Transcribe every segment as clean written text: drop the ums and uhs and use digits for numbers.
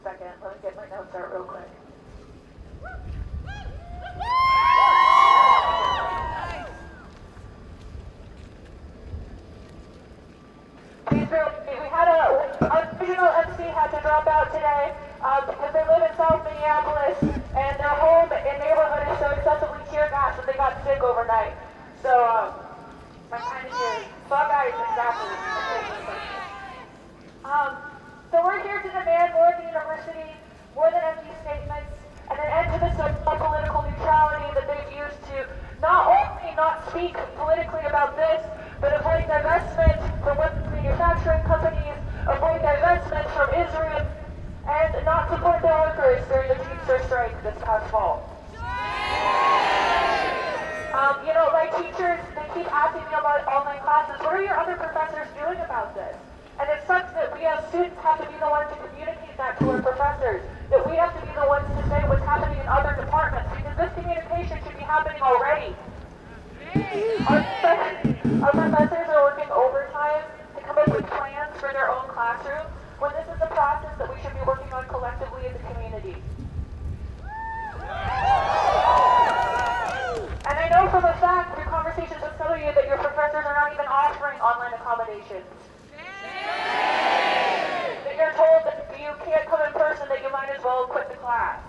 second. Let me get my notes out real quick. We had our original MC had to drop out today because they live in South Minneapolis and their home and neighborhood is so excessively tear gas that they got sick overnight. So I'm kind of here. Bug eyes, exactly. So we're here to demand more at the university, more than empty statements, and an end to this political neutrality that they've used to not only not speak politically about this, but avoid divestment from weapons manufacturing companies, avoid divestment from Israel, and not support their workers during the Teamster strike this past fall. You know, like teachers, they keep asking me about online classes. What are your other professors doing about this? And it sucks that we as students have to be the ones to communicate that to our professors, that we have to be the ones to say what's happening in other departments, because this communication should be happening already. Our professors are working overtime to come up with plans for their own classroom, when this is a process that we should be working on collectively as a community. And I know from a fact through conversations with some of you that your professors are not even offering online accommodations. That you're told that if you can't come in person, that you might as well quit the class.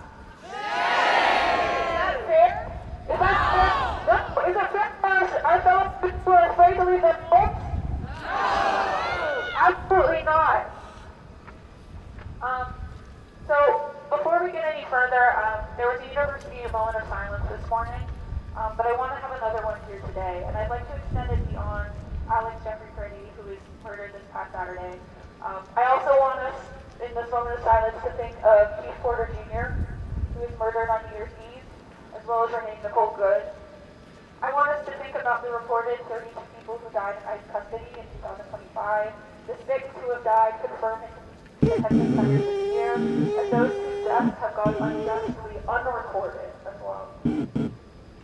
Is that fair? Is that fair? No. Is it fair for our fellow students who are afraid to leave their homes? No. Absolutely not. So before we get any further, there was a university moment of silence this morning, but I want to have another one here today, and I'd like to extend it beyond Alex Pretti, who was murdered this past Saturday. I also want us, in this moment of silence, to think of Keith Porter Jr., who was murdered on New Year's Eve, as well as Renee Nicole Good. I want us to think about the reported 32 people who died in ICE custody in 2025, the 6 who have died confirmed in detention centers this year, and those whose deaths have gone unjustly unrecorded as well.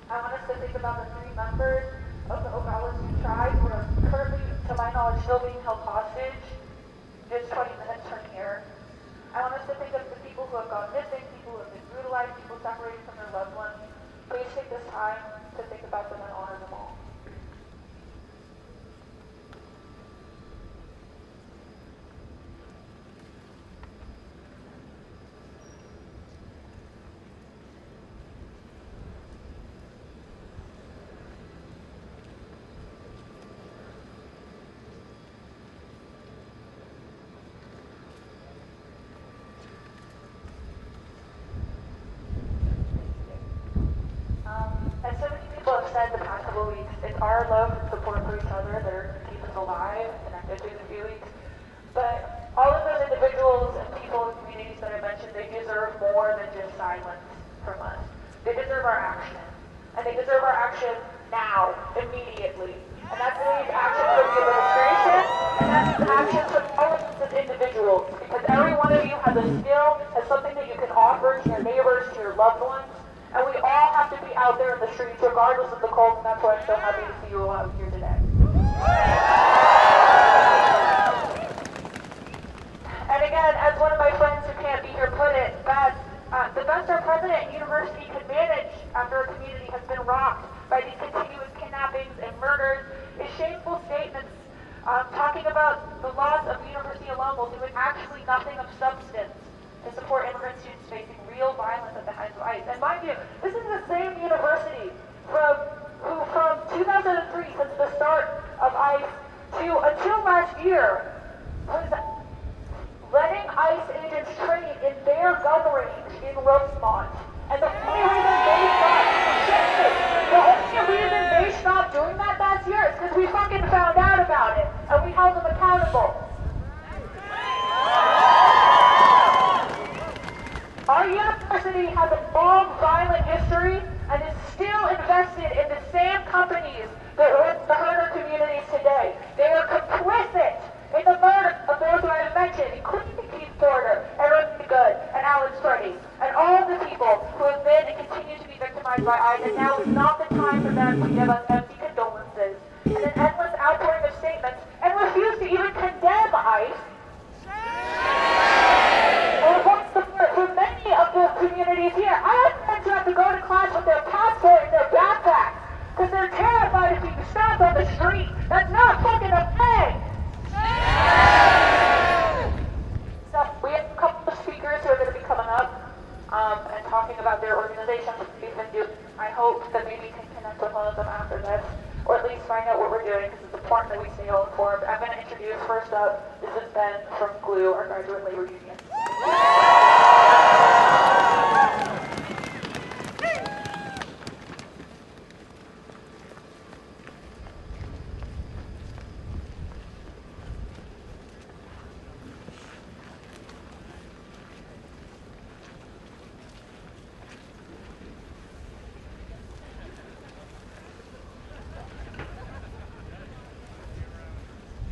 I want us to think about the 3 members of the Oglala Sioux tribe who are currently, to my knowledge, still being held hostage just 20 minutes from here. I want us to think of the people who have gone missing, people who have been brutalized, people separated from their loved ones. Please take this time to think about them and honor them all. As so many people have said the past couple of weeks, it's our love and support for each other that are keep us alive and connected through the few weeks. But all of those individuals and people and communities that I mentioned, they deserve more than just silence from us. They deserve our action. And they deserve our action now, immediately. And that means action from the administration, and that means action from all of us as individuals. Because every one of you has a skill, has something that you can offer to your neighbors, to your loved ones. And we all have to be out there in the streets, regardless of the cold, and that's why I'm so happy to see you all out here today. And again, as one of my friends who can't be here put it best, the best our president and university could manage after a community has been rocked by these continuous kidnappings and murders is shameful statements talking about the loss of university alumni doing actually nothing of substance to support immigrant students facing real violence at the hands of ICE. And mind you, this is the same university from 2003, since the start of ICE, to until last year, was letting ICE agents train in their gun range in Rosemont. And the only reason they stopped doing that last year is because we fucking found out about it, and we held them accountable. Our university has a long, violent history and is still invested in the same companies that run the herder communities today. They are complicit in the murder of those who I have mentioned, including Keith Porter, and Renee Good, and Alex Pretti, and all of the people who have been and continue to be victimized by ICE, and now is not the time for them to give us empty condolences and an endless outpouring of statements, and refuse to even condemn ICE, or what's the from GLUE, our graduate labor union.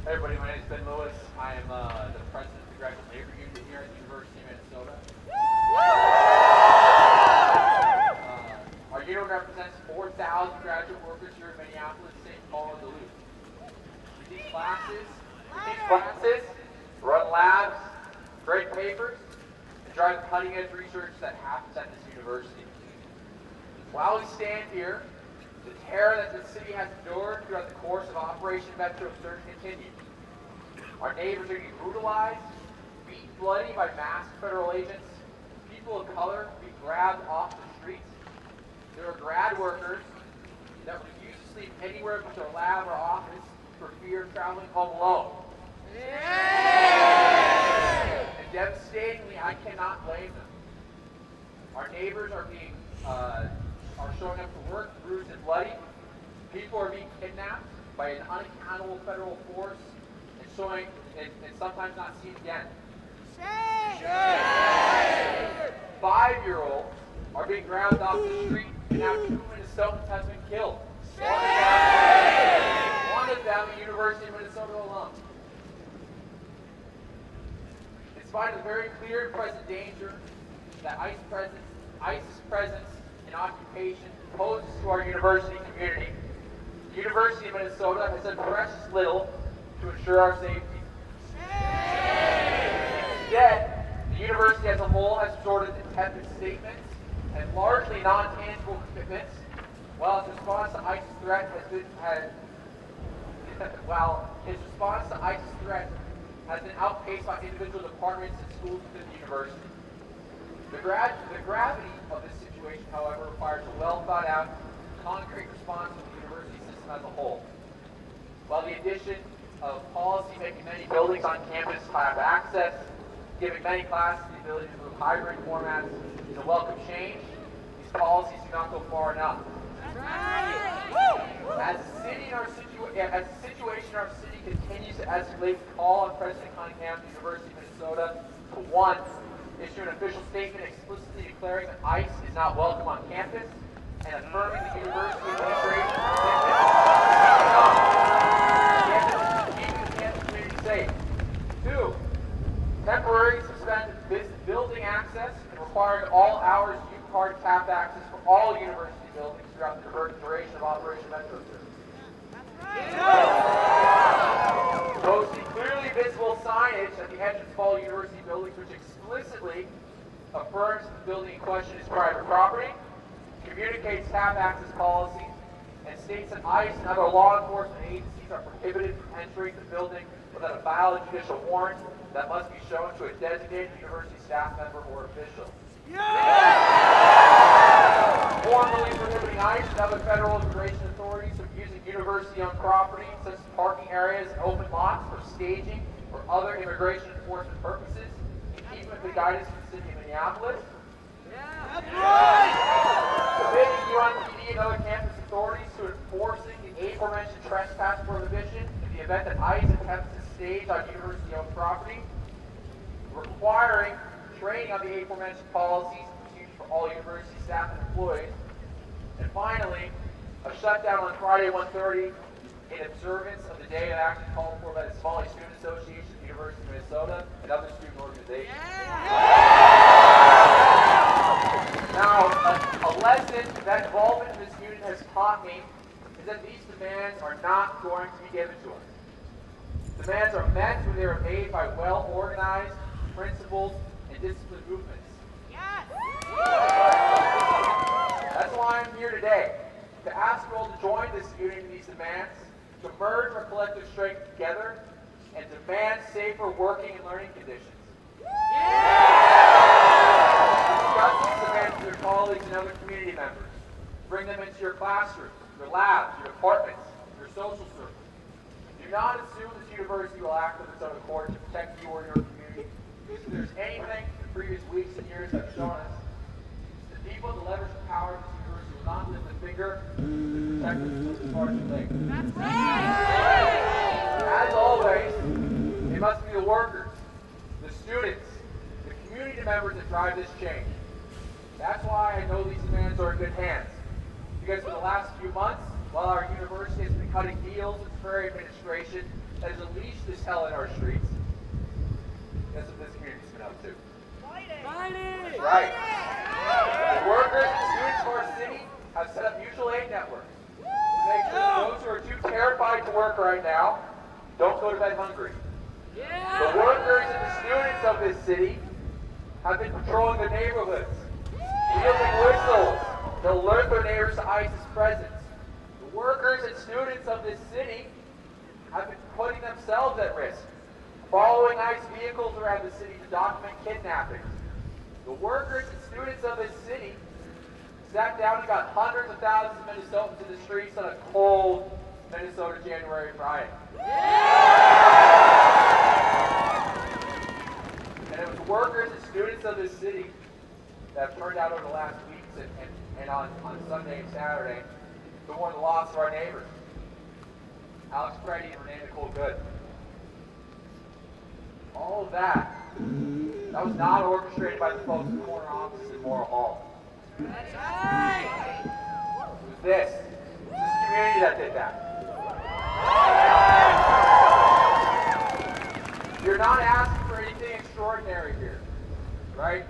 Hey everybody, my name is Ben Lewis. I am the president of the Graduate Labor Union here at the University of Minnesota. Our union represents 4,000 graduate workers here in Minneapolis, St. Paul, and Duluth. We teach classes, run labs, grade papers, and drive cutting-edge research that happens at this university. While we stand here, the terror that the city has endured throughout the course of Operation Metro Surge continues. Our neighbors are being brutalized, beaten bloody by masked federal agents, people of color being grabbed off the streets. There are grad workers that refuse to sleep anywhere but their lab or office for fear of traveling home alone. And devastatingly, I cannot blame them. Our neighbors are being are showing up to work bruised and bloody. People are being kidnapped by an unaccountable federal force and sometimes not seen again. 5-year-olds are being grabbed off the street, and now 2 Minnesotans have been killed. One of them a University of Minnesota alum. In spite of the very clear and present danger that ICE's presence and occupation poses to our university community, the University of Minnesota has done precious little to ensure our safety. Instead, the university as a whole has resorted to tepid statements and largely non-tangible commitments, while its response to ICE's threat has been outpaced by individual departments and schools within the university. The gravity of this situation, however, requires a well-thought-out, concrete response from the university system as a whole. While the addition of policy making many buildings on campus have access, giving many classes the ability to move hybrid formats is a welcome change, these policies do not go far enough. As the situation in our city continues to escalate, we call on President Cunningham, the University of Minnesota, to 1, issue an official statement explicitly declaring that ICE is not welcome on campus and affirming the university administration's commitment to keeping the campus community safe. 2, temporarily suspend building access and requiring all hours U-card tap access for all university buildings throughout the duration of Operation Metro Surge. Posting clearly visible signage at the entrance of all university buildings which explicitly affirms that the building in question is private property, communicates tap access policies, and states that ICE and other law enforcement agencies are prohibited from entering the building without a valid judicial warrant that must be shown to a designated university staff member or official. Formally prohibiting ICE and other federal immigration authorities from using university-owned property, such as parking areas and open lots, for staging or other immigration enforcement purposes, in keeping with the guidance from the city of Minneapolis. Committing UNPD and other campus authorities to enforcing the aforementioned trespass prohibition in the event that ICE attempts to stage on university-owned property. Requiring training on the aforementioned policies and procedures for all university staff and employees. And finally, a shutdown on Friday 1:30 in observance of the day of action called for by the Somali Student Association of the University of Minnesota and other student organizations. Now, a lesson that involvement in this union has taught me is that these demands are not going to be given to us. Demands are met when they are made by well-organized, principled, and disciplined movements. That's why I'm here today, to ask you all to join this union in these demands, to merge our collective strength together, and demand safer working and learning conditions. Discuss these demands with your colleagues and other community members. Bring them into your classrooms, your labs, your departments, your social circles. Do not assume this university will act of its own accord to protect you or your community. If there's anything the previous weeks and years have shown us, the people that leverage the power of this university will not lift a finger to protect us until it's far too late. That's right. As always, it must be the workers, the students, the community members that drive this change. That's why I know these demands are in good hands. Because for the last few months, while our university has been cutting deals with the Prairie administration that has unleashed this hell in our streets, guess what this community's been up to? Fighting! That's right. The workers and students of our city have set up mutual aid networks to make sure that those who are too terrified to work right now don't go to bed hungry. The workers and the students of this city have been patrolling the neighborhoods, wielding whistles to alert their neighbors to ICE's presence. The workers and students of this city have been putting themselves at risk, following ICE vehicles around the city to document kidnappings. The workers and students of this city sat down and got hundreds of thousands of Minnesotans in the streets on a cold Minnesota January Friday. And it was workers and students of this city that have turned out over the last weeks and on Sunday and Saturday to mourn the loss of our neighbors, Alex Pretti and Renee Nicole Good. All of that was not orchestrated by the folks in the corner offices in Morrill Hall. That's right. It was this community that did that. You're not asking for anything extraordinary here, right?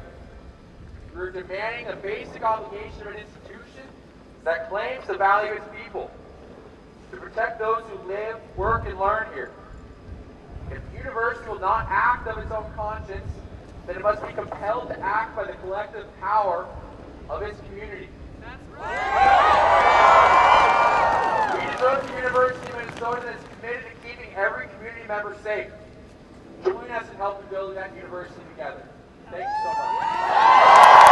You're demanding a basic obligation of an institution that claims the value of its people, to protect those who live, work, and learn here. If the university will not act of its own conscience, then it must be compelled to act by the collective power of its community. That's right. We deserve a university of Minnesota that is committed to keeping every community member safe. Join us in helping build that university together. Thank you so much.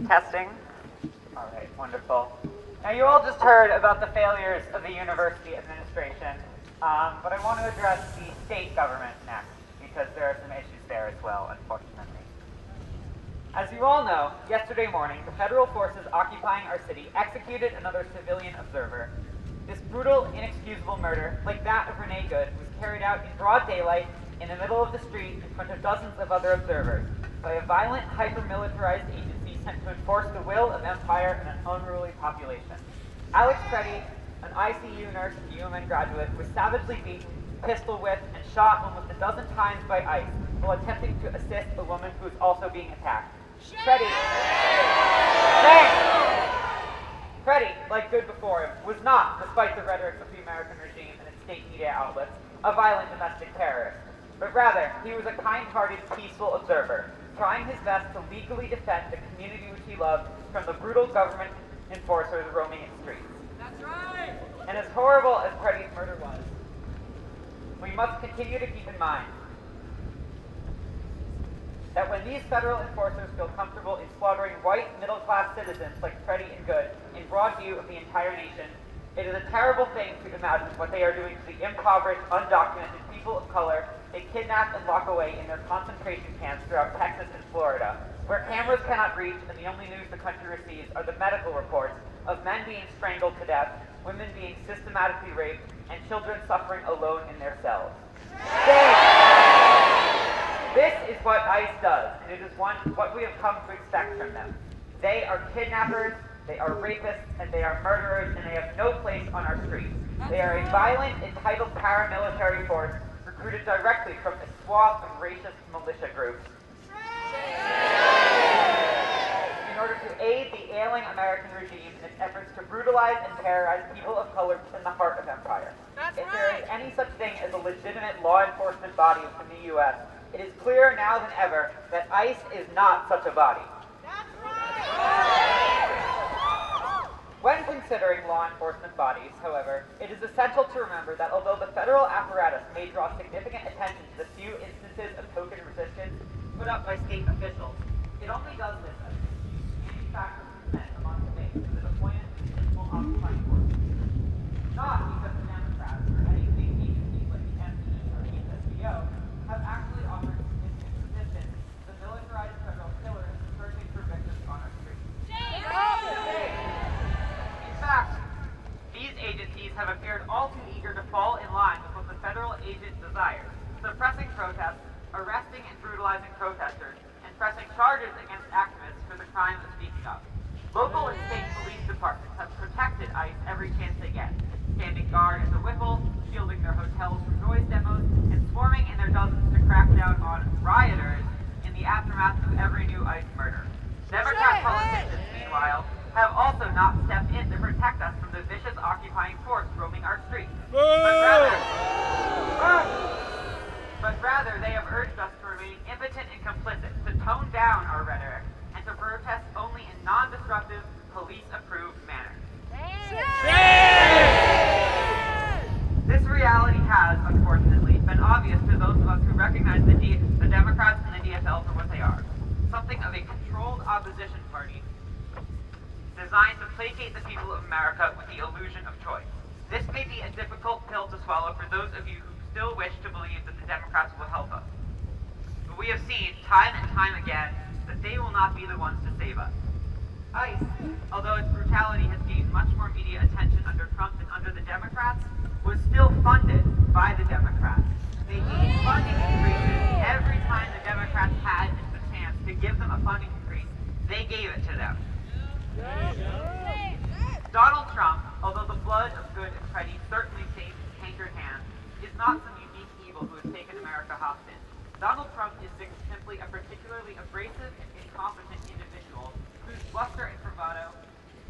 Testing. All right, wonderful. Now you all just heard about the failures of the university administration But I want to address the state government next, because there are some issues there as well, unfortunately. As you all know, yesterday morning, the federal forces occupying our city executed another civilian observer. This brutal, inexcusable murder, like that of Renee Good, was carried out in broad daylight in the middle of the street in front of dozens of other observers by a violent, hyper-militarized agency sent to enforce the will of empire and an unruly population. Alex Pretti, an ICU nurse and UMN graduate, was savagely beaten, pistol whipped, and shot almost a dozen times by ICE while attempting to assist a woman who was also being attacked. Pretti, like Good before him, was not, despite the rhetoric of the American regime and its state media outlets, a violent domestic terrorist, but rather he was a kind-hearted, peaceful observer, trying his best to legally defend the community which he loved from the brutal government enforcers roaming its streets. That's right! And as horrible as Pretti's murder was, we must continue to keep in mind that when these federal enforcers feel comfortable in slaughtering white, middle-class citizens like Pretti and Good in broad view of the entire nation, it is a terrible thing to imagine what they are doing to the impoverished, undocumented people of color they kidnap and lock away in their concentration camps throughout Texas and Florida, where cameras cannot reach and the only news the country receives are the medical reports of men being strangled to death, women being systematically raped, and children suffering alone in their cells. This is what ICE does, and it is what we have come to expect from them. They are kidnappers, they are rapists, and they are murderers, and they have no place on our streets. They are a violent, entitled paramilitary force recruited directly from a swath of racist militia groups in order to aid the ailing American regime in its efforts to brutalize and terrorize people of color in the heart of empire. If there is any such thing as a legitimate law enforcement body in the U.S., it is clearer now than ever that ICE is not such a body. When considering law enforcement bodies, however, it is essential to remember that although the federal apparatus may draw significant attention to the few instances of token resistance put up by state officials, it only does this as anti-factor consent among states for the deployment of municipal occupying forces. Not because the Democrats or any state agencies like the MPE or the SBO have actually offered significant resistance to the militarized federal killers searching for victims on our streets. In fact, these agencies have appeared all too eager to fall in line with what the federal agent desires, suppressing protests, arresting and brutalizing protesters, and pressing charges against activists for the crime of speaking up. Local and state police departments have protected ICE every chance they get, standing guard at the Whipple, shielding their hotels from noise demos, and swarming in their dozens to crack down on rioters in the aftermath of every new ICE murder. Democrat politicians, meanwhile, have also not stepped in to protect us from the vicious occupying force roaming our streets. But rather, they have urged us to remain impotent and complicit, to tone down our rhetoric, and to protest only in non-destructive, police-approved manner. This reality has, unfortunately, been obvious to those of us who recognize the Democrats and the DFL for what they are. Something of a controlled opposition party designed to placate the people of America with the illusion of choice. This may be a difficult pill to swallow for those of you who still wish to believe that the Democrats will help us. But we have seen, time and time again, that they will not be the ones to save us. ICE, although its brutality has gained much more media attention under Trump than under the Democrats, was still funded by the Democrats. They gave funding increases every time the Democrats had the chance to give them a funding increase. They gave it to them. Donald Trump, although the blood of Good and Pretti certainly stains his cankered hands, is not some unique evil who has taken America hostage. Donald Trump is simply a particularly abrasive and incompetent individual whose bluster and bravado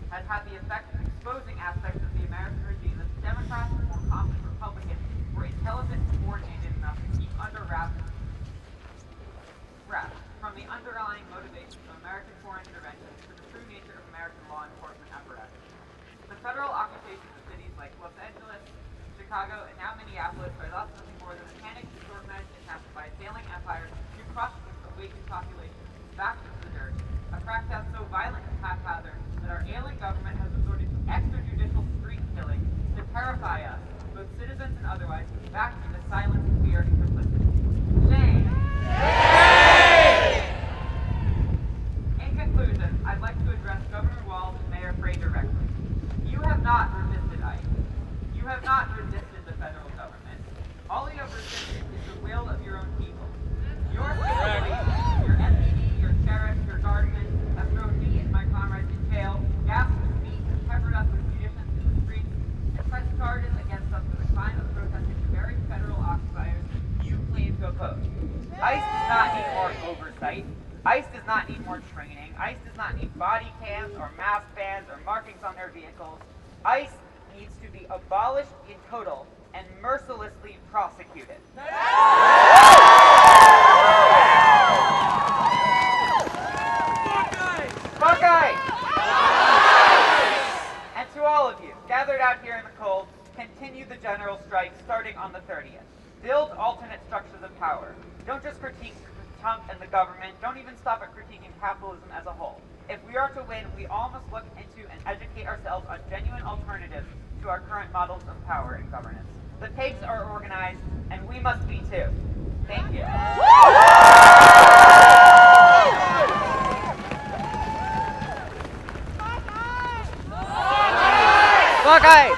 has had the effect of exposing aspects of the American regime that the Democrats and more competent Republicans were intelligent and coordinated enough to keep under wraps from the underlying motivations of American foreign intervention to the true nature of American law enforcement apparatus. The federal occupation of cities like Los Angeles, Chicago, and now Minneapolis are thus nothing more than a panicked, disorganized attempt by a failing empire to crush its awakened population back into the dirt, a crackdown so violent and haphazard that our ailing government has resorted to extrajudicial street killing to terrify us, both citizens and otherwise, back in the silence of fear and complicity. Shame! In conclusion, I'd like to address Governor Walz and Mayor Frey directly. You have not resisted ICE. You have not resisted the federal government. All you have resisted is the will of your own people. Your civilians, your MPD, your sheriff, your guardsmen have thrown me and my comrades in jail, gassed us with meat, and peppered us with munitions in the streets, and pressed charges against us for the crime of protesting the very federal occupiers you claim to oppose. ICE does not need more oversight. ICE does not need more training. ICE does not need body cams or mask bans or markings on their vehicles. ICE needs to be abolished in total and mercilessly prosecuted. Buckeye! And to all of you, gathered out here in the cold, continue the general strike starting on the 30th. Build alternate structures of power. Don't just critique Trump and the government. Don't even stop at critiquing capitalism as a whole. If we are to win, we all must look into and educate ourselves on genuine alternatives to our current models of power and governance. The pigs are organized, and we must be too. Thank you. Buckeye!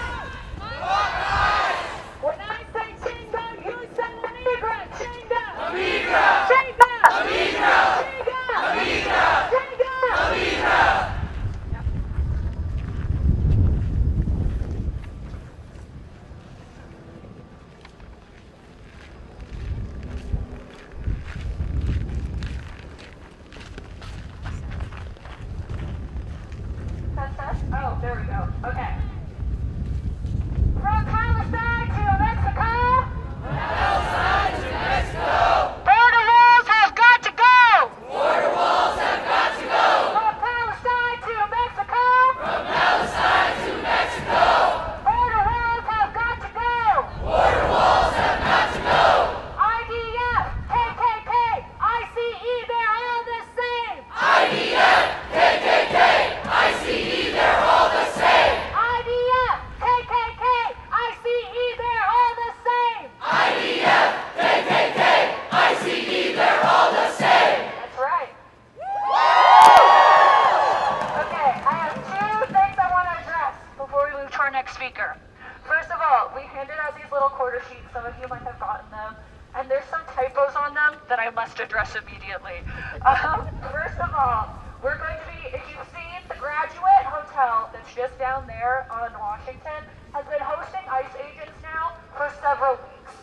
When I say chinga, you say amiga. Chinga. Amiga. Chinga. Amiga. Chinga. Amiga. Chinga. Amiga. Test. Oh, there we go. Okay. From Palestine to Mexico. Palestine to Mexico. Border walls have got to go. Border walls have got to go. From Palestine to Mexico. From Palestine to Mexico. Border walls have got to go. Border walls have got to go. IDF, KKK, ICE, they're all the same. IDF, KKK, ICE, they're all the same. IDF, KKK, ICE, they're all the same. IDF, KKK, ICE, they're all the same. That's right. Okay, I have two things I want to address before we move to our next speaker. First of all, we handed out these little quarter sheets. Some of you might have gotten them. And there's some typos on them that I must address immediately. First of all, we're going to be, if you've seen the Graduate Hotel that's just down there on Washington, has been hosting ICE agents now for several weeks.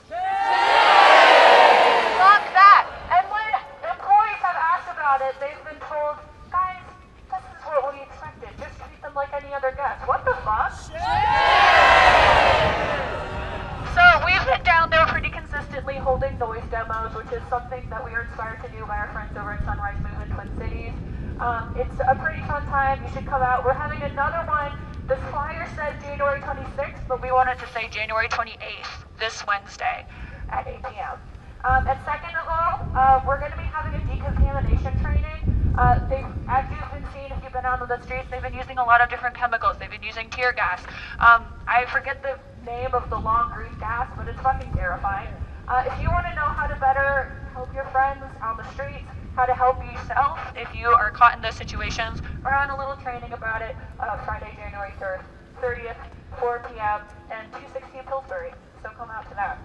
Fuck that! And when employees have asked about it, they've been told, guys, this is what we expected. Just treat them like any other guest. What the fuck? So we've been down there pretty consistently holding noise demos, which is something that we are inspired to do by our friends over at Sunrise Move in Twin Cities. It's a pretty fun time. You should come out. We're having another one. The flyer said January 26th, but we wanted to say January 28th, this Wednesday at 8 p.m. And second of all, we're going to be having a decontamination training. As you've been seeing, if you've been out on the streets, they've been using a lot of different chemicals. They've been using tear gas. I forget the name of the long green gas, but it's fucking terrifying. If you want to know how to better help your friends on the streets, how to help yourself if you are caught in those situations, we're on a little training about it Friday, January 30th, 4 p.m. and 216 Pillsbury. So come out to that.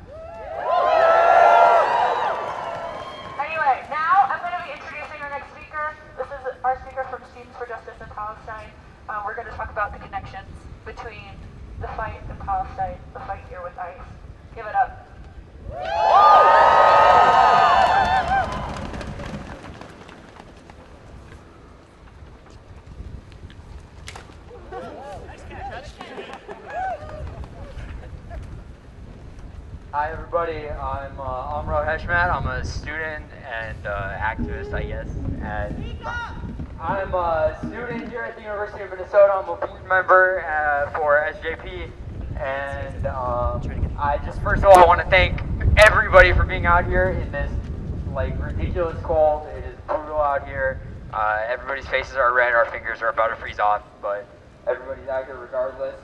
Anyway, now I'm going to be introducing our next speaker. This is our speaker from Students for Justice in Palestine. We're going to talk about the connections between the fight in Palestine, the fight here with ICE. Give it up. Hi everybody, I'm Amro Heshmat. I'm a student and activist, I guess. And I'm a student here at the University of Minnesota. I'm a board member for SJP. And I just, first of all, I want to thank everybody for being out here in this like ridiculous cold. It is brutal out here. Everybody's faces are red, our fingers are about to freeze off, but everybody's out here regardless.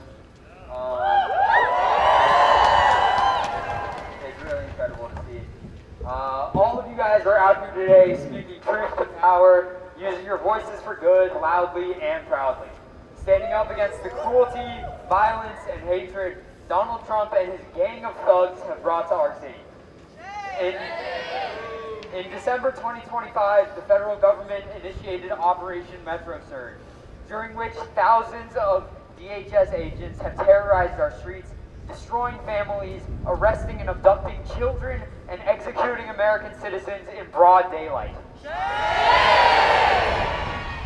All of you guys are out here today speaking truth to power, using your voices for good, loudly and proudly. Standing up against the cruelty, violence, and hatred Donald Trump and his gang of thugs have brought to our city. In December 2025, the federal government initiated Operation Metro Surge, during which thousands of DHS agents have terrorized our streets, destroying families, arresting and abducting children, and executing American citizens in broad daylight.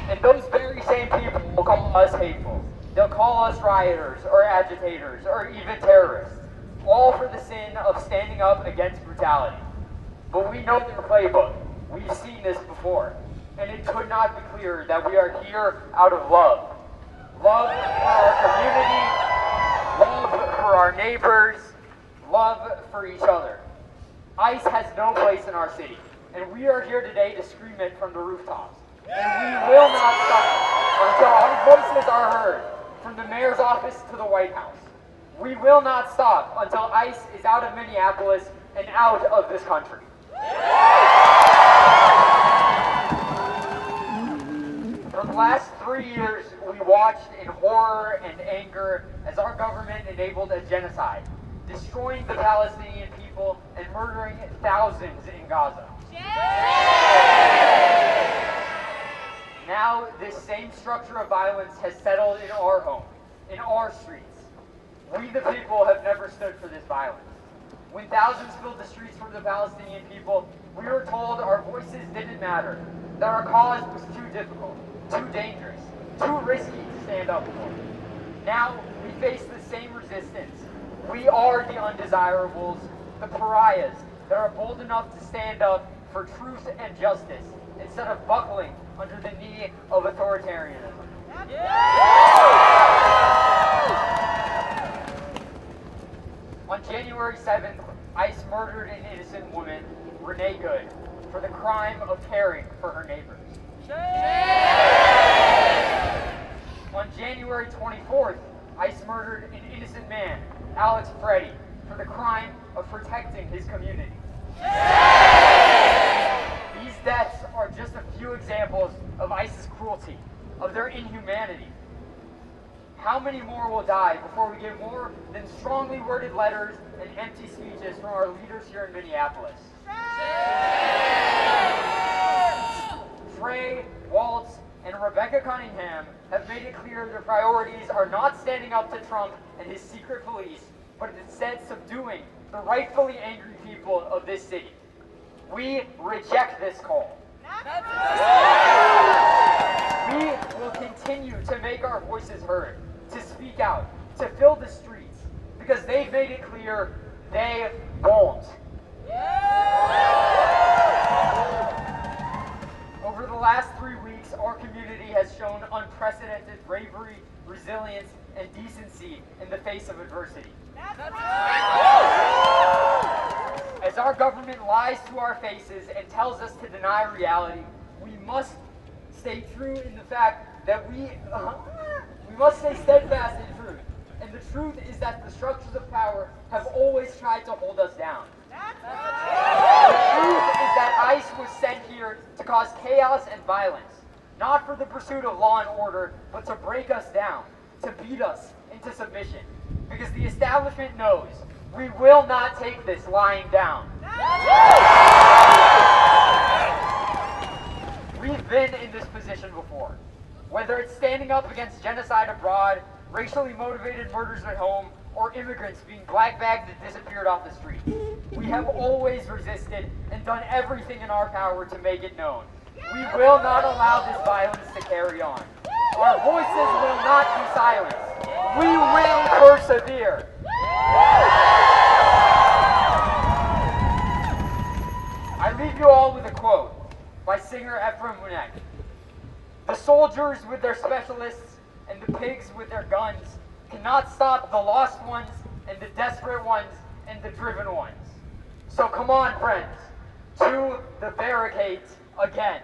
And those very same people will call us hateful. They'll call us rioters, or agitators, or even terrorists, all for the sin of standing up against brutality. But we know their playbook. We've seen this before. And it could not be clearer that we are here out of love. Love for our community, love for our neighbors, love for each other. ICE has no place in our city, and we are here today to scream it from the rooftops. And we will not stop until our voices are heard, from the mayor's office to the White House. We will not stop until ICE is out of Minneapolis and out of this country. For the last 3 years, we watched in horror and anger as our government enabled a genocide, destroying the Palestinian people and murdering thousands in Gaza. Now, this same structure of violence has settled in our home, in our streets. We, the people, have never stood for this violence. When thousands filled the streets for the Palestinian people, we were told our voices didn't matter, that our cause was too difficult, too dangerous, too risky to stand up for. Now, we face the same resistance. We are the undesirables, the pariahs that are bold enough to stand up for truth and justice instead of buckling under the knee of authoritarianism. On January 7th, ICE murdered an innocent woman, Renee Good, for the crime of caring for her neighbors. On January 24th, ICE murdered an innocent man, Alex Pretti, for the crime of protecting his community. These deaths are just a few examples of ICE's cruelty, of their inhumanity. How many more will die before we get more than strongly worded letters and empty speeches from our leaders here in Minneapolis? Trey, Waltz, and Rebecca Cunningham have made it clear their priorities are not standing up to Trump and his secret police, but instead subduing the rightfully angry people of this city. We reject this call. We will continue to make our voices heard, to speak out, to fill the streets, because they've made it clear they won't. Over the last 3 weeks, our community has shown unprecedented bravery, resilience, and decency in the face of adversity. As our government lies to our faces and tells us to deny reality, we must stay true in the fact that we must stay steadfast in truth. And the truth is that the structures of power have always tried to hold us down. The truth is that ICE was sent here to cause chaos and violence, not for the pursuit of law and order, but to break us down, to beat us into submission. Because the establishment knows we will not take this lying down. We've been in this position before. Whether it's standing up against genocide abroad, racially motivated murders at home, or immigrants being black-bagged and disappeared off the street. We have always resisted and done everything in our power to make it known. We will not allow this violence to carry on. Our voices will not be silenced. We will persevere. I leave you all with a quote by singer Ephraim Winek. The soldiers with their specialists and the pigs with their guns cannot stop the lost ones and the desperate ones and the driven ones. So come on, friends, to the barricades again.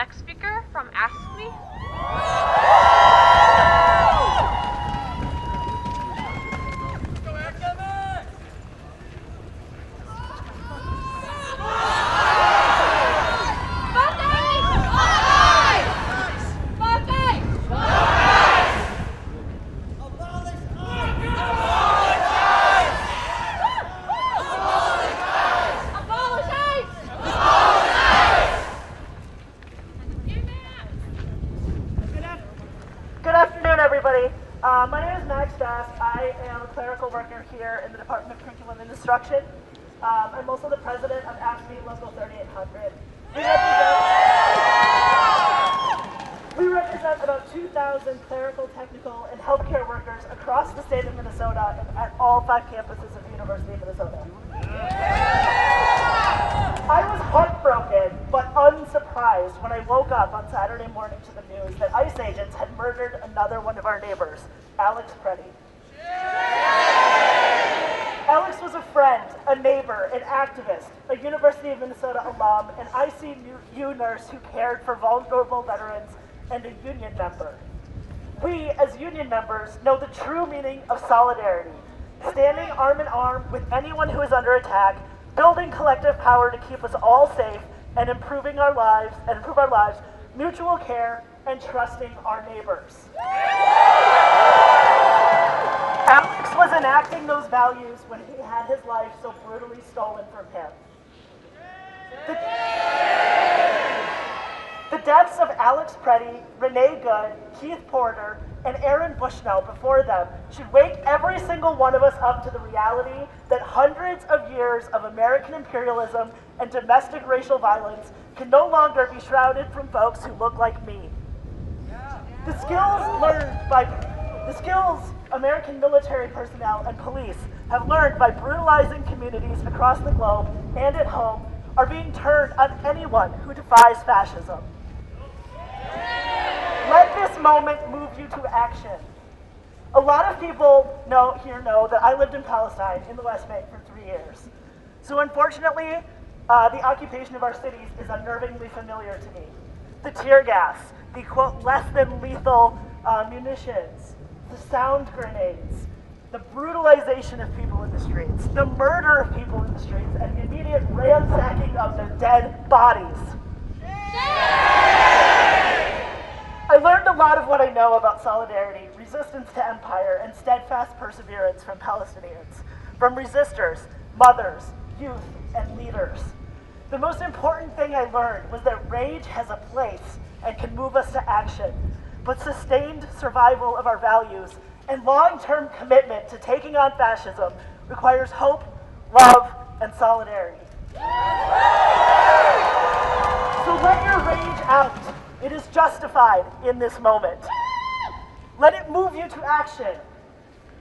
next speaker from Ask Me. My name is Max Dask. I am a clerical worker here in the Department of Curriculum and Instruction. I'm also the president of Ask Me Local 3800. We represent about 2,000 clerical, technical, and healthcare workers across the state of Minnesota and at all 5 campuses of the University of Minnesota. I was heartbroken but unsurprised when I woke up on Saturday morning to the news that ICE agents had murdered another one of our neighbors, Alex Pretti. Alex was a friend, a neighbor, an activist, a University of Minnesota alum, an ICU nurse who cared for vulnerable veterans, and a union member. We, as union members, know the true meaning of solidarity, standing arm in arm with anyone who is under attack, building collective power to keep us all safe, and improve our lives, mutual care, and trusting our neighbors. Alex was enacting those values when he had his life so brutally stolen from him. The deaths of Alex Pretti, Renee Good, Keith Porter, and Aaron Bushnell before them should wake every single one of us up to the reality that hundreds of years of American imperialism and domestic racial violence can no longer be shrouded from folks who look like me. The skills American military personnel and police have learned by brutalizing communities across the globe and at home are being turned on anyone who defies fascism. Let this moment move you to action. A lot of people here know that I lived in Palestine in the West Bank for 3 years. So unfortunately, the occupation of our cities is unnervingly familiar to me. The tear gas, the quote, less than lethal munitions, the sound grenades, the brutalization of people in the streets, the murder of people in the streets, and the immediate ransacking of their dead bodies. I learned a lot of what I know about solidarity, resistance to empire, and steadfast perseverance from Palestinians, from resistors, mothers, youth, and leaders. The most important thing I learned was that rage has a place and can move us to action, but sustained survival of our values and long-term commitment to taking on fascism requires hope, love, and solidarity. So let your rage out. It is justified in this moment. Let it move you to action.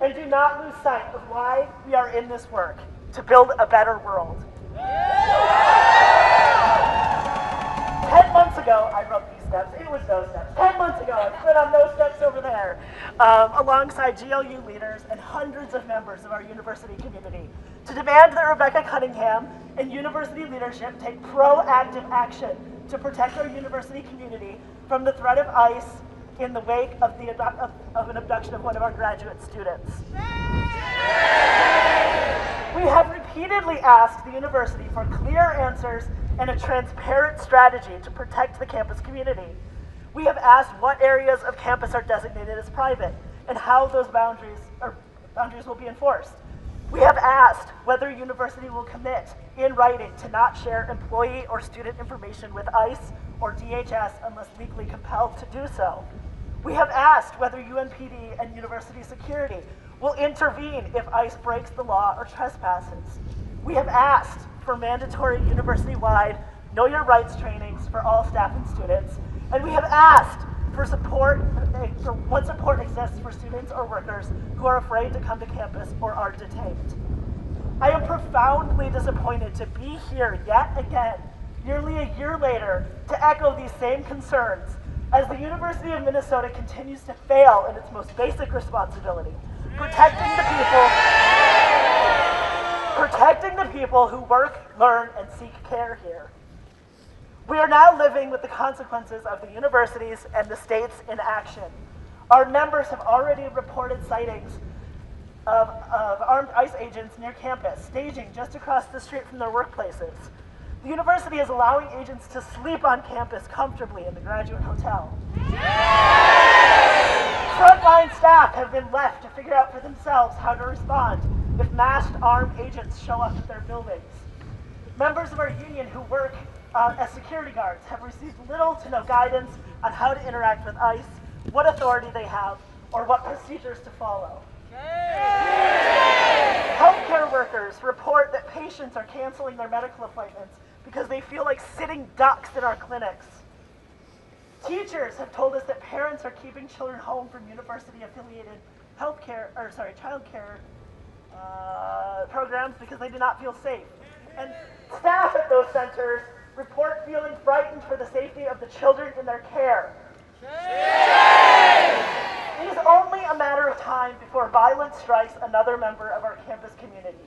And do not lose sight of why we are in this work, to build a better world. 10 months ago, I wrote these steps. It was those steps. 10 months ago, I stood on those steps over there, alongside GLU leaders and hundreds of members of our university community, to demand that Rebecca Cunningham and university leadership take proactive action to protect our university community from the threat of ICE in the wake of an abduction of one of our graduate students. We have repeatedly asked the university for clear answers and a transparent strategy to protect the campus community. We have asked what areas of campus are designated as private and how those boundaries will be enforced. We have asked whether university will commit in writing to not share employee or student information with ICE or DHS unless legally compelled to do so. We have asked whether UNPD and university security will intervene if ICE breaks the law or trespasses. We have asked for mandatory university-wide Know Your Rights trainings for all staff and students, and we have asked for what support exists for students or workers who are afraid to come to campus or are detained. I am profoundly disappointed to be here yet again, nearly a year later, to echo these same concerns as the University of Minnesota continues to fail in its most basic responsibility, protecting the people who work, learn, and seek care here. We are now living with the consequences of the universities and the state's inaction. Our members have already reported sightings of armed ICE agents near campus, staging just across the street from their workplaces. The university is allowing agents to sleep on campus comfortably in the graduate hotel. Frontline staff have been left to figure out for themselves how to respond if masked armed agents show up at their buildings. Members of our union who work as security guards have received little to no guidance on how to interact with ICE, what authority they have, or what procedures to follow. Healthcare workers report that patients are canceling their medical appointments because they feel like sitting ducks in our clinics. Teachers have told us that parents are keeping children home from university-affiliated childcare programs because they do not feel safe. And staff at those centers report feeling frightened for the safety of the children in their care. It is only a matter of time before violence strikes another member of our campus community.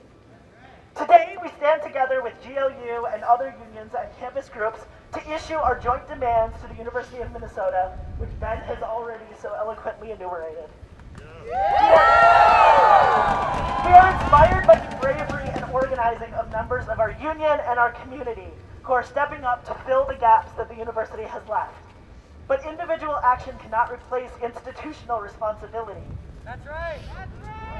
Today, we stand together with GLU and other unions and campus groups to issue our joint demands to the University of Minnesota, which Ben has already so eloquently enumerated. We are inspired by the bravery and organizing of members of our union and our community who are stepping up to fill the gaps that the university has left. But individual action cannot replace institutional responsibility. That's right.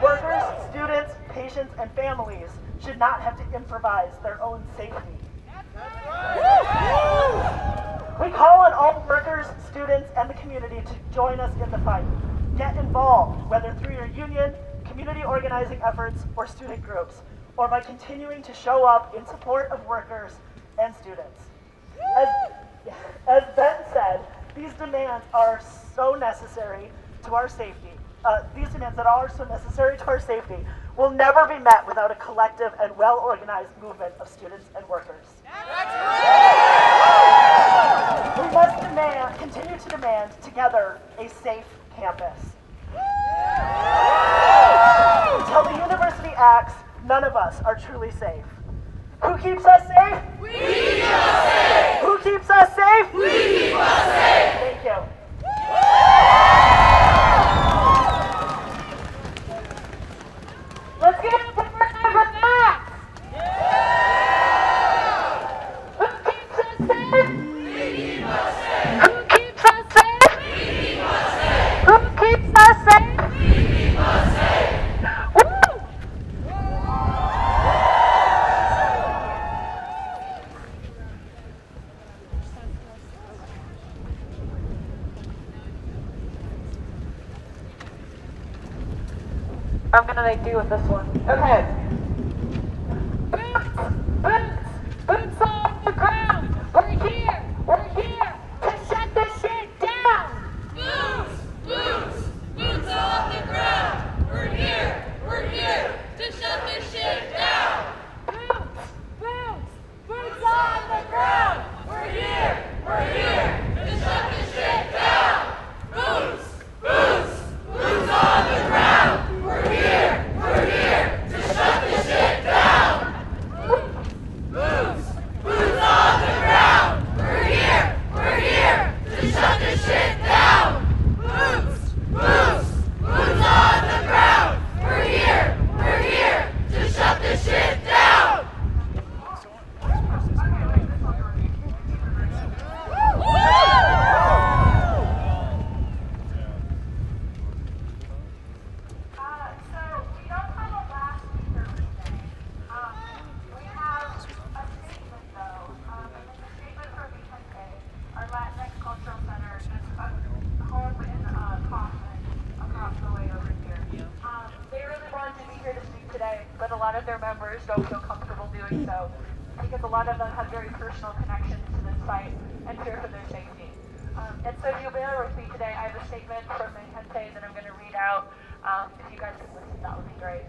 Workers, students, patients, and families should not have to improvise their own safety. We call on all workers, students, and the community to join us in the fight. Get involved, whether through your union, community organizing efforts, or student groups, or by continuing to show up in support of workers and students. As Ben said, these demands are so necessary to our safety. These demands that are so necessary to our safety will never be met without a collective and well-organized movement of students and workers. We must continue to demand together a safe campus. Until the university acts, none of us are truly safe. Who keeps us safe? We keep us safe! Who keeps us safe? We keep us safe! Thank you. Let's give it up for Max! Who keeps us safe? We keep us safe! Who keeps us safe? We keep us safe! Who keeps us safe? We keep us safe! Woo! I'm gonna make do with this one. Okay. Boots! Boots! Boots on the ground! We're here! We're here to shut this shit down! Boots! Boots! Boots on the ground! We're here! We're here to shut this shit down! Boots! Boots! Boots on the ground! We're here! We're here to shut this shit down! Boots! Boots! Boots on the ground! We're here! We're here to shut this shit down! Boots! Boots on the ground! We're here! We're here to shut this shit down! Boots! Boots! Boots on the ground! We're here! We're here to shut this shit down! So we don't have a last speaker for today. We have a statement though, and it's a statement from Vicente, our Latinx Cultural Center, that's home in Kaufman, across the way over here. They really wanted to be here to speak today, but a lot of their members don't feel comfortable doing so, because a lot of them have very personal connections to this site and fear for their safety. And so if you'll bear with me today, I have a statement from Vicente that I'm going to read out. If you guys could listen, that would be great.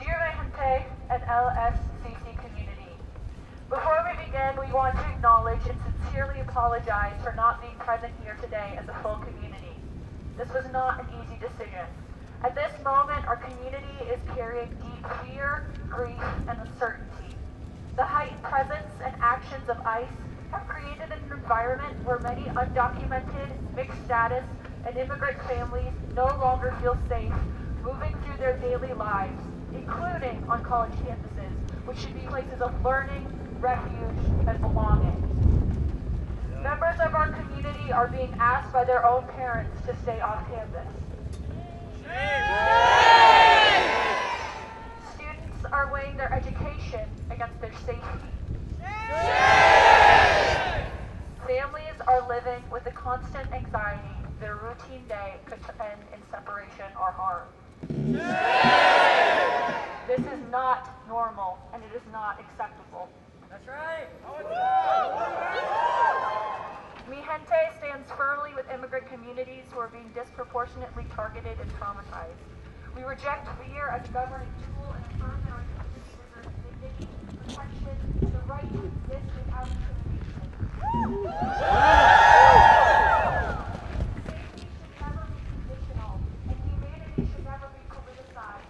Dear Vicente and LSCC community, before we begin, we want to acknowledge and sincerely apologize for not being present here today as a full community. This was not an easy decision. At this moment, our community is carrying deep fear, grief, and uncertainty. The heightened presence and actions of ICE have created an environment where many undocumented, mixed status, and immigrant families no longer feel safe moving through their daily lives, including on college campuses, which should be places of learning, refuge, and belonging. Members of our community are being asked by their own parents to stay off campus. Students are weighing their education against their safety. Families are living with the constant anxiety their routine day could end in separation or harm. This is not normal, and it is not acceptable. That's right. Mi Gente stands firmly with immigrant communities who are being disproportionately targeted and traumatized. We reject fear as a governing tool and affirm that our community deserves dignity, protection, and the right to exist without discrimination. Safety should never be conditional, and humanity should never be politicized.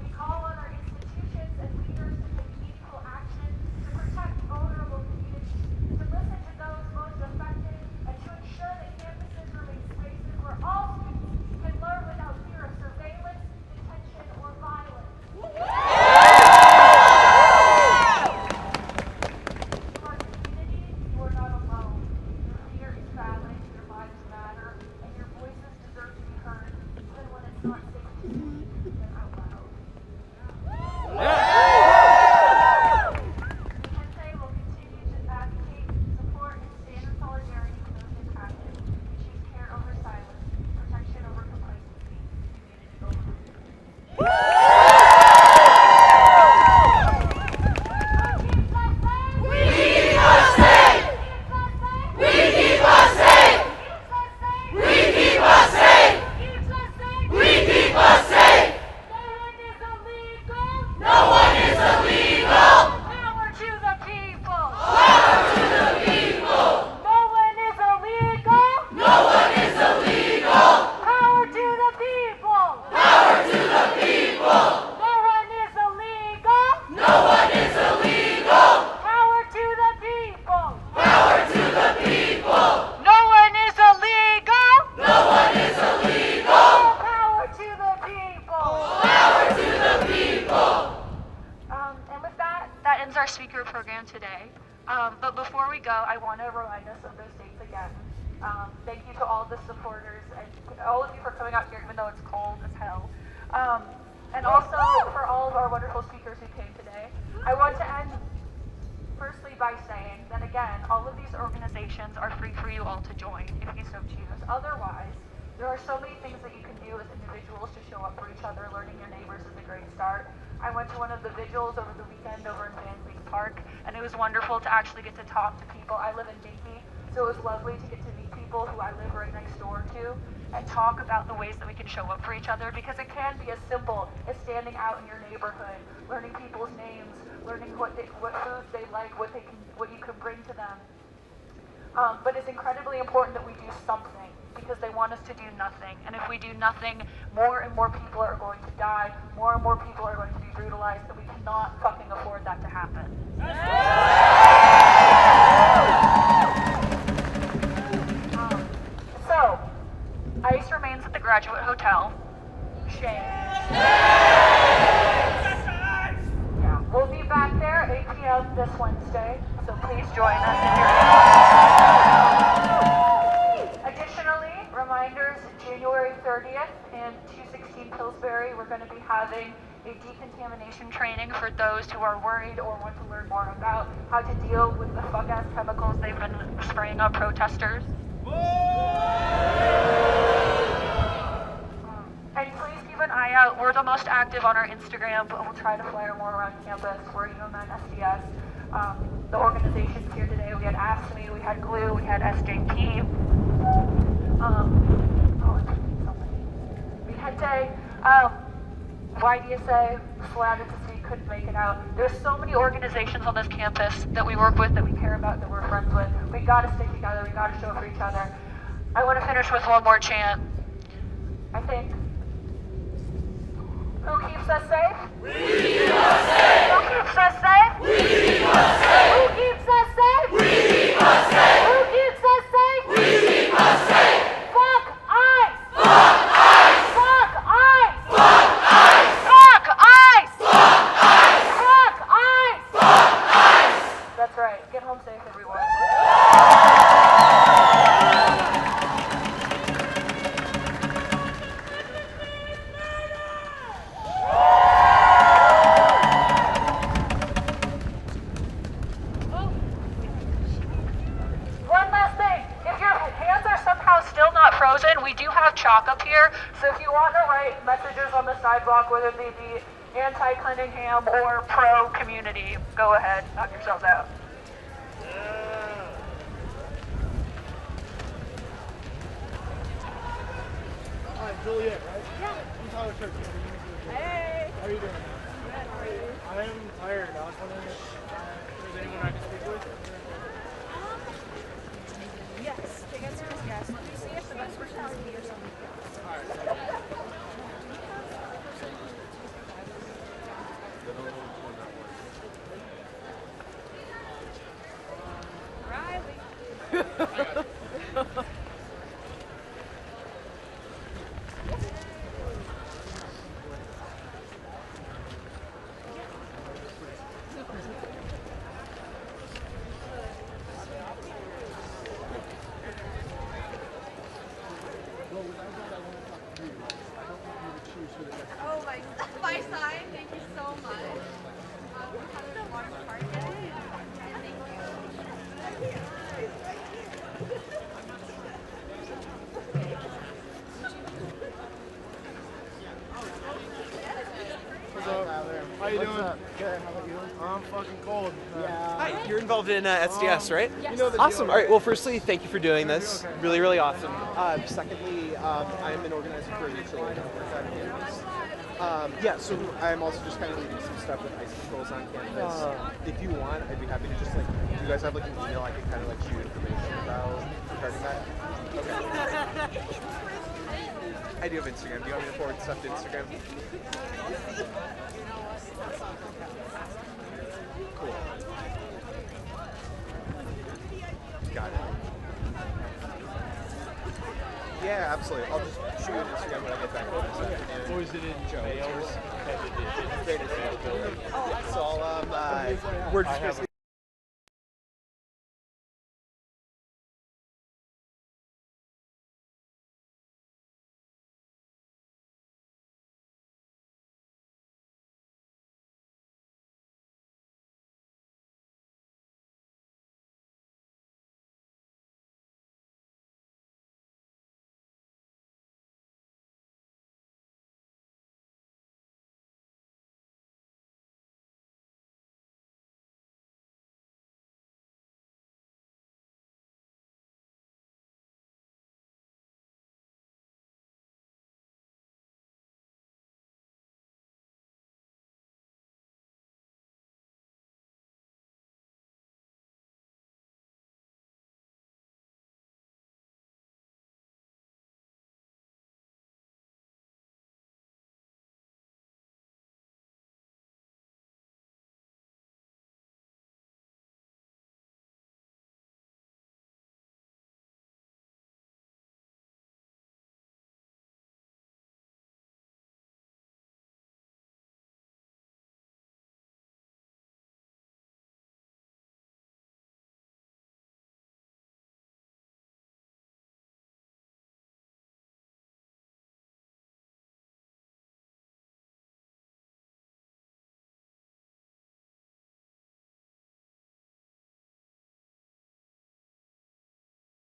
We call on our institutions and leaders to take meaningful action to protect vulnerable communities, to listen to those most affected, and to ensure that campuses remain spaces where all students can learn without fear of surveillance, detention, or violence. To our community, you are not alone. Your fear is valid, your lives matter, and your voices deserve to be heard, even when it's not safe to speak them out loud. Gente will continue to advocate, support, and stand in solidarity with those impacted. We choose care over silence, protection over complacency, community over We keep us safe. We keep us safe. We keep us safe. We keep us safe. No one is illegal. Power to the people. Power to the people. No one is illegal. No one is illegal. Power to the people. Power to the people. No one is illegal. No one is illegal. Power to the people. Power to the people. No one is illegal. No one is illegal. Power to the people. Power to the people. And with that ends our speaker program today. But before we go, I want to remind us of those dates again. Thank you to all the supporters and all of you for coming out here, even though it's cold as hell. And also for all of our wonderful speakers who came today. I want to end firstly by saying that again, all of these organizations are free for you all to join if you so choose. Otherwise, there are so many things that you can do as individuals to show up for each other. Learning your neighbors is a great start. I went to one of the vigils over the weekend over in Van Lake Park, and it was wonderful to actually get to talk to people. I live in Dinky, so it was lovely to get to meet people who I live right next door to and talk about the ways that we can show up for each other, because it can be as simple as standing out in your neighborhood, learning people's names, learning what foods they like, what you can bring to them. But it's incredibly important that we do something, because they want us to do nothing. And if we do nothing, more and more people are going to die, more and more people are going to be brutalized, and we cannot fucking afford that to happen. So, ICE remains at the Graduate Hotel. Shame. Yeah, we'll be back there 8 p.m. this Wednesday, so please join us if you're interested. Additionally, reminders, January 30th in 216 Pillsbury, we're going to be having a decontamination training for those who are worried or want to learn more about how to deal with the fuck-ass chemicals they've been spraying on protesters. And please keep an eye out. We're the most active on our Instagram, but we'll try to flyer more around campus. We're UMN SDS. The organizations here today, we had AFSCME, we had GLUE, we had SJP. Mi Gente, YDSA, flattered to see couldn't make it out. There's so many organizations on this campus that we work with, that we care about, that we're friends with. We gotta stick together, we gotta show up for each other. I want to finish with one more chant. I think. Who keeps us safe? We keep us safe. Who keeps us safe? We keep us safe. Who keeps us safe? We keep us safe. Who keeps us safe? We keep us safe. Fuck ICE! Fuck ICE. Fuck ICE! Fuck ICE. Fuck ICE! Fuck ICE. Fuck ICE! Fuck ICE. That's right. Get home safe, everyone. One last thing. If your hands are somehow still not frozen, we do have chalk up here. So if you want to write messages on the sidewalk, whether they be anti-Cunningham or pro-community, go ahead, knock yourselves out. Hi, Juliet, right? Yeah. I'm Tyler Church. Hey. How are you doing? Good, how are you? I am tired. I was wondering if there's anyone I can speak with. Yes, the answer is yes. Let me see if the best person is me or something. Oh my side, thank you so much. We had a large party today, and thank you. What's up? How you doing? Good. How about you? I'm fucking cold. Hi, you're involved in SDS, right? You know the Awesome. deal, All right. right? Well, firstly, thank you for doing this. Okay. Really, really awesome. Secondly, I'm an organizer for a mutual aid network on campus. Yeah, so I'm also just kind of leading some stuff with ice controls on campus. If you want, I'd be happy to just like, do you guys have like an email I can kind of like shoot information about regarding that? Okay. I do have Instagram. Do you want me to forward stuff to Instagram? Cool. Got it. Yeah, absolutely. I'll just shoot you an Instagram when I get back home this afternoon. Or is it in Joe? jail? Great to see you. So I'll, we're just basically